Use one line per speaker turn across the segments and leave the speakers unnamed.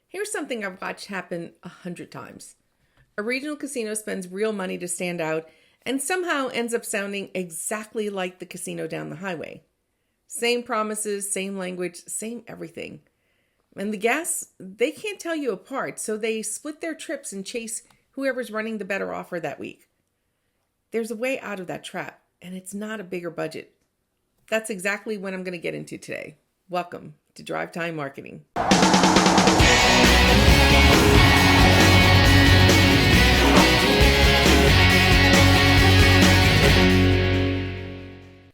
Here's something I've watched happen 100 times. A regional casino spends real money to stand out and somehow ends up sounding exactly like the casino down the highway. Same promises, same language, same everything. And the guests, they can't tell you apart, so they split their trips and chase whoever's running the better offer that week. There's a way out of that trap, and it's not a bigger budget. That's exactly what I'm going to get into today. Welcome to Drive Time Marketing.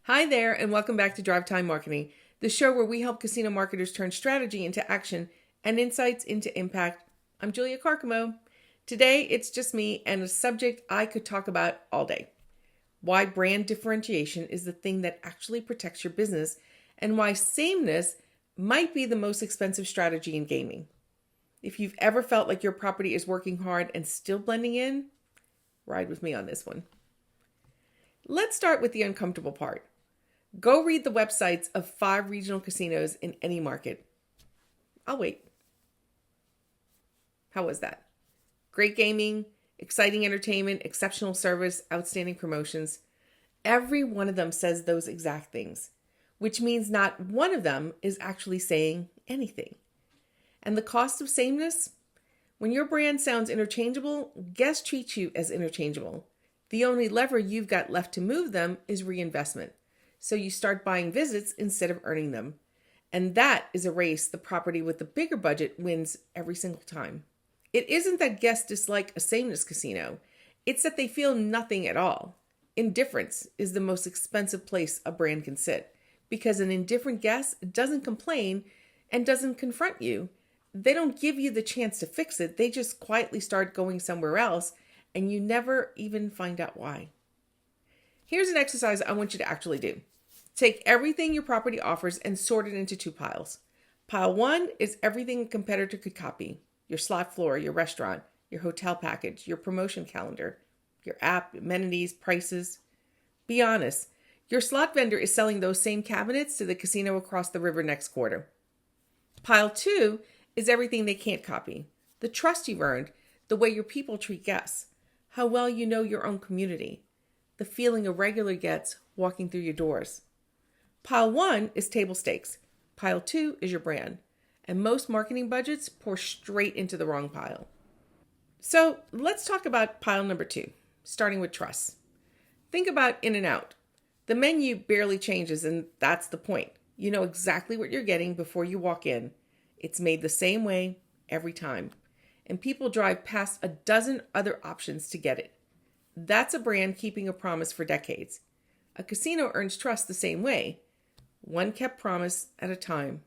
Hi there, and welcome back to Drive Time Marketing, the show where we help casino marketers turn strategy into action and insights into impact. I'm Julia Carcamo. Today, it's just me and a subject I could talk about all day. Why brand differentiation is the thing that actually protects your business, and why sameness might be the most expensive strategy in gaming. If you've ever felt like your property is working hard and still blending in, ride with me on this one. Let's start with the uncomfortable part. Go read the websites of 5 regional casinos in any market. I'll wait. How was that? Great gaming, exciting entertainment, exceptional service, outstanding promotions. Every one of them says those exact things, which means not one of them is actually saying anything. And the cost of sameness? When your brand sounds interchangeable, guests treat you as interchangeable. The only lever you've got left to move them is reinvestment. So you start buying visits instead of earning them. And that is a race the property with the bigger budget wins every single time. It isn't that guests dislike a sameness casino. It's that they feel nothing at all. Indifference is the most expensive place a brand can sit, because an indifferent guest doesn't complain and doesn't confront you. They don't give you the chance to fix it. They just quietly start going somewhere else, and you never even find out why. Here's an exercise I want you to actually do. Take everything your property offers and sort it into 2 piles. Pile 1 is everything a competitor could copy. Your slot floor, your restaurant, your hotel package, your promotion calendar, your app, amenities, prices. Be honest, your slot vendor is selling those same cabinets to the casino across the river next quarter. Pile 2 is everything they can't copy. The trust you've earned, the way your people treat guests, how well you know your own community, the feeling a regular gets walking through your doors. Pile 1 is table stakes. Pile 2 is your brand. And most marketing budgets pour straight into the wrong pile. So let's talk about pile number 2, starting with trust. Think about In-N-Out. The menu barely changes, and that's the point. You know exactly what you're getting before you walk in. It's made the same way every time. And people drive past a dozen other options to get it. That's a brand keeping a promise for decades. A casino earns trust the same way. One kept promise at a time.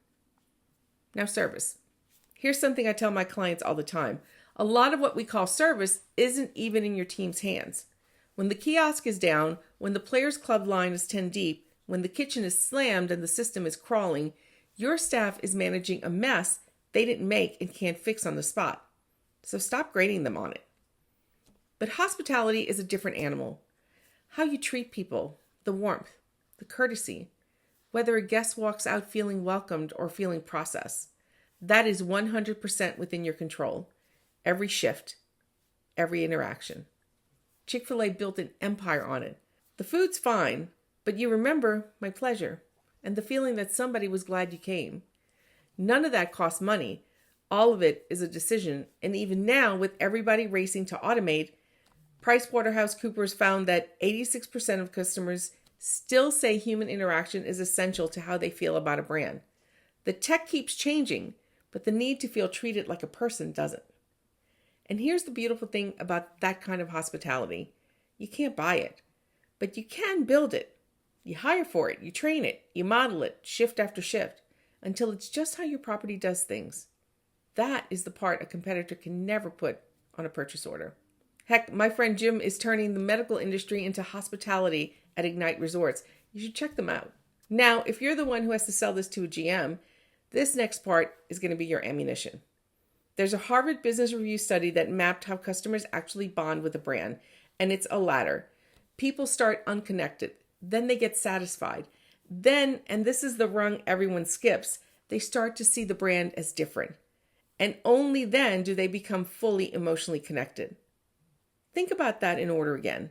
Now, service. Here's something I tell my clients all the time. A lot of what we call service isn't even in your team's hands. When the kiosk is down, when the players club line is 10 deep, when the kitchen is slammed and the system is crawling, your staff is managing a mess they didn't make and can't fix on the spot. So stop grading them on it. But hospitality is a different animal. How you treat people, the warmth, the courtesy, whether a guest walks out feeling welcomed or feeling processed, that is 100% within your control. Every shift, every interaction. Chick-fil-A built an empire on it. The food's fine, but you remember my pleasure and the feeling that somebody was glad you came. None of that costs money. All of it is a decision. And even now, with everybody racing to automate, PricewaterhouseCoopers found that 86% of customers still say human interaction is essential to how they feel about a brand. The tech keeps changing, but the need to feel treated like a person doesn't. And here's the beautiful thing about that kind of hospitality. You can't buy it, but you can build it. You hire for it, you train it, you model it, shift after shift, until it's just how your property does things. That is the part a competitor can never put on a purchase order. Heck, my friend Jim is turning the medical industry into hospitality at Ignite Resorts. You should check them out. Now, if you're the one who has to sell this to a GM, this next part is going to be your ammunition. There's a Harvard Business Review study that mapped how customers actually bond with a brand, and it's a ladder. People start unconnected, then they get satisfied. Then, and this is the rung everyone skips, they start to see the brand as different. And only then do they become fully emotionally connected. Think about that in order again.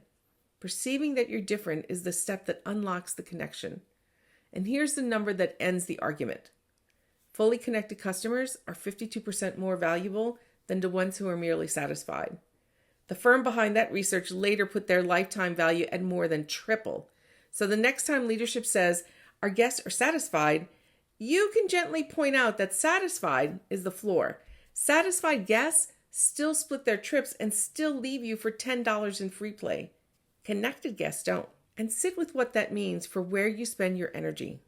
Perceiving that you're different is the step that unlocks the connection. And here's the number that ends the argument. Fully connected customers are 52% more valuable than the ones who are merely satisfied. The firm behind that research later put their lifetime value at more than triple. So the next time leadership says, our guests are satisfied, you can gently point out that satisfied is the floor. Satisfied guests still split their trips and still leave you for $10 in free play. Connected guests don't. And sit with what that means for where you spend your energy.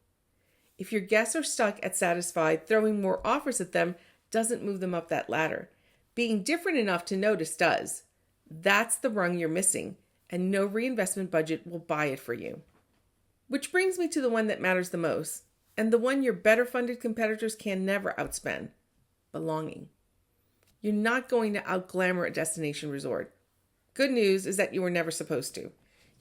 If your guests are stuck at satisfied, throwing more offers at them doesn't move them up that ladder. Being different enough to notice does. That's the rung you're missing, and no reinvestment budget will buy it for you. Which brings me to the one that matters the most, and the one your better funded competitors can never outspend: belonging. You're not going to out-glamour a destination resort. Good news is that you were never supposed to.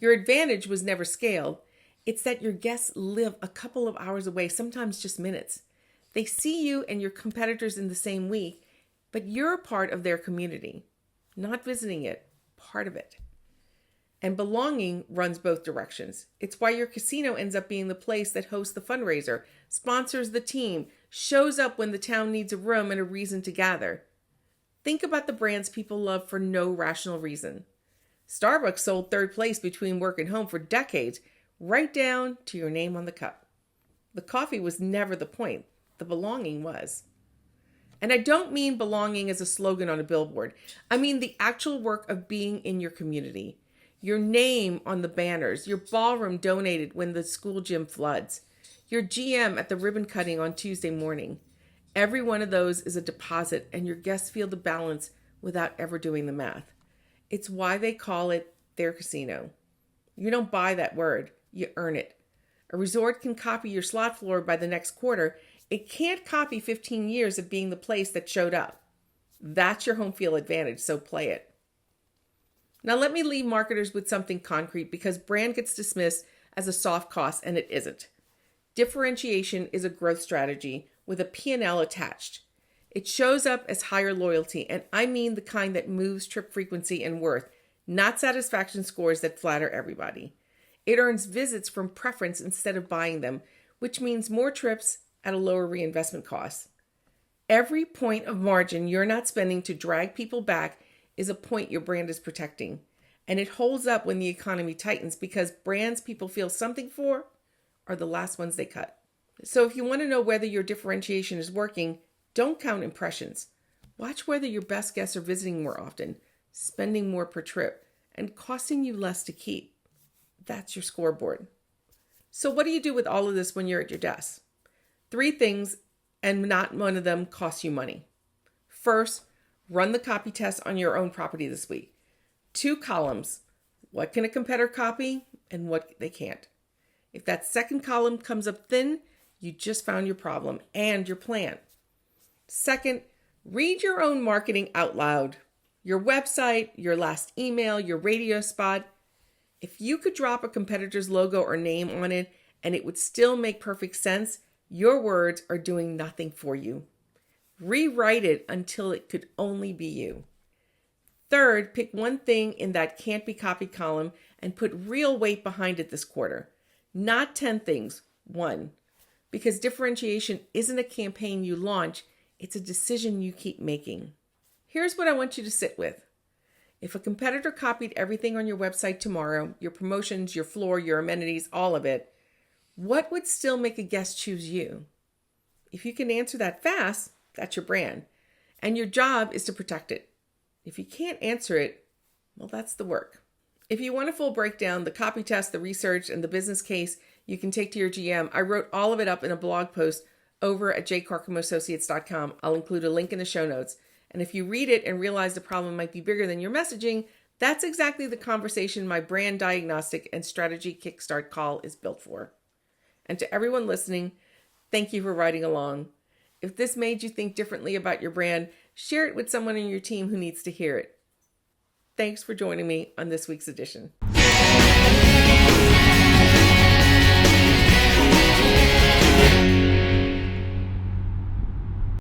Your advantage was never scaled. It's that your guests live a couple of hours away, sometimes just minutes. They see you and your competitors in the same week, but you're a part of their community. Not visiting it, part of it. And belonging runs both directions. It's why your casino ends up being the place that hosts the fundraiser, sponsors the team, shows up when the town needs a room and a reason to gather. Think about the brands people love for no rational reason. Starbucks sold third place between work and home for decades, right down to your name on the cup. The coffee was never the point. The belonging was. And I don't mean belonging as a slogan on a billboard. I mean the actual work of being in your community. Your name on the banners, your ballroom donated when the school gym floods, your GM at the ribbon cutting on Tuesday morning. Every one of those is a deposit, and your guests feel the balance without ever doing the math. It's why they call it their casino. You don't buy that word, you earn it. A resort can copy your slot floor by the next quarter. It can't copy 15 years of being the place that showed up. That's your home field advantage, so play it. Now let me leave marketers with something concrete, because brand gets dismissed as a soft cost, and it isn't. Differentiation is a growth strategy with a P&L attached. It shows up as higher loyalty, and I mean the kind that moves trip frequency and worth, not satisfaction scores that flatter everybody. It earns visits from preference instead of buying them, which means more trips at a lower reinvestment cost. Every point of margin you're not spending to drag people back is a point your brand is protecting. And it holds up when the economy tightens, because brands people feel something for are the last ones they cut. So if you want to know whether your differentiation is working, don't count impressions. Watch whether your best guests are visiting more often, spending more per trip, and costing you less to keep. That's your scoreboard. So what do you do with all of this when you're at your desk? 3 things, and not one of them costs you money. First, run the copy test on your own property this week. 2 columns. What can a competitor copy and what they can't? If that second column comes up thin, you just found your problem and your plan. Second, read your own marketing out loud. Your website, your last email, your radio spot. If you could drop a competitor's logo or name on it and it would still make perfect sense, your words are doing nothing for you. Rewrite it until it could only be you. Third, pick one thing in that can't be copied column and put real weight behind it this quarter. Not 10 things, 1. Because differentiation isn't a campaign you launch, it's a decision you keep making. Here's what I want you to sit with. If a competitor copied everything on your website tomorrow, your promotions, your floor, your amenities, all of it, what would still make a guest choose you? If you can answer that fast, that's your brand. And your job is to protect it. If you can't answer it, well, that's the work. If you want a full breakdown, the copy test, the research, and the business case you can take to your GM, I wrote all of it up in a blog post over at jcarcamoassociates.com. I'll include a link in the show notes. And if you read it and realize the problem might be bigger than your messaging, that's exactly the conversation my brand diagnostic and strategy kickstart call is built for. And to everyone listening, thank you for riding along. If this made you think differently about your brand, share it with someone in your team who needs to hear it. Thanks for joining me on this week's edition.